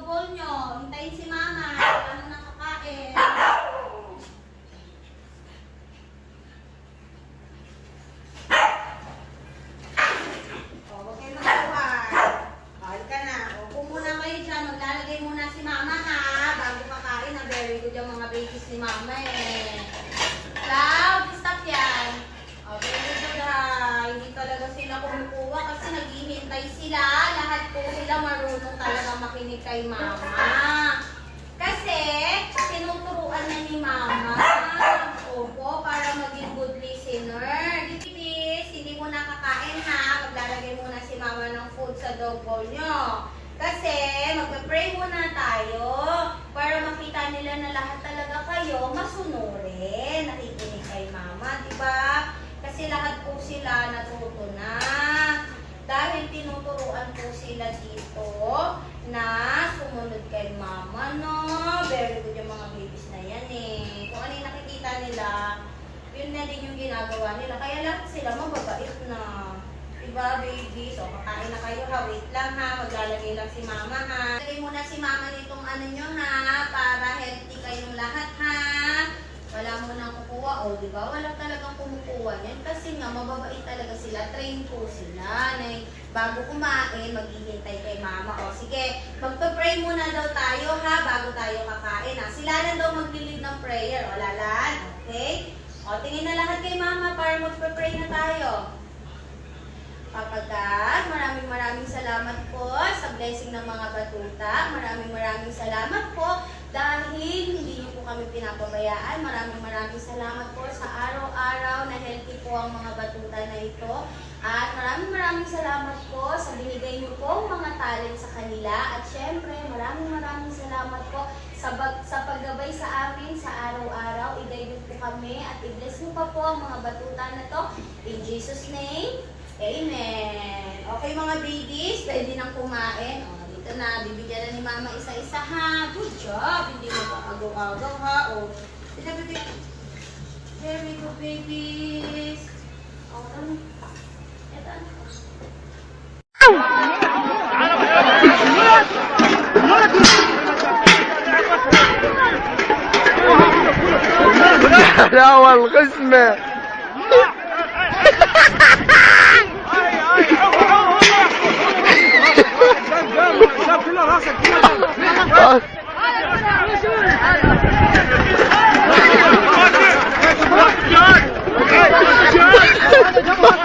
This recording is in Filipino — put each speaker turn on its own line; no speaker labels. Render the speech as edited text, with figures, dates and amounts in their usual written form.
bowl nyo. Hintayin si mama. Wala nang nakakain. O, huwag kayo magkawan. Halika na. Upo muna kayo dyan. Maglalagay muna si mama ha. Bago kakain ha. Very good yung mga babies ni mama eh. Cloud, stop yan. O, very good ha. Hindi talaga sila kumukuha kasi naghihintay sila. Lahat po sila marunong talaga makinig kay mama. Kasi, tinuturuan na ni mama. Opo, para maging good listener. Dipis, hindi mo nakakain ha. Maglalagay muna si mama ng food sa dog bowl nyo. Kasi, magpe-pray muna tayo para makita nila na lahat talaga kayo masunurin. Nakikinig kay mama, diba? Kasi lahat po sila natuto na. Dahil tinuturuan po sila dito na sumunod kay mama, no? Very good yung mga babies na yan eh. Kung ano yung nakikita nila, yun na din yung ginagawa nila. Kaya lahat sila mababait na. Diba, babies? O, kakain na kayo ha. Wait lang ha. Maglalagay lang si mama ha. Lagay muna si mama nitong ano nyo ha. Para healthy kayong lahat ha. Wala mo nang kukuha. O, diba? Wala talagang kumukuha yan. Kasi nga, mababait talaga sila. Train po sila. Na bago kumain, maghihintay kay mama. O, sige. Magpa-pray muna daw tayo ha. Bago tayo kakain ha. Sila lang daw maglilid ng prayer. O, Lalan. Okay? O, tingin na lahat kay mama para magpa-pray na tayo. Papa God, maraming salamat po sa blessing ng mga batuta. Maraming salamat po dahil hindi niyo po kami pinapabayaan. Maraming salamat po sa araw-araw na healthy po ang mga batuta na ito. At maraming salamat po sa binigay niyo pong mga talent sa kanila. At syempre, maraming salamat po sa paggabay sa amin sa araw-araw. I-guide niyo po kami at i-bless niyo pa po ang mga batuta na to. In Jesus' name, Amen. Okay mga babies, pwede nang kumain. O, dito na, bibigyan na ni mama isa-isa ha. Good job. Hindi mo pa agaw-agaw ha. O, very good babies. O, ano? Ito ano?
حلاوة القسمة
John!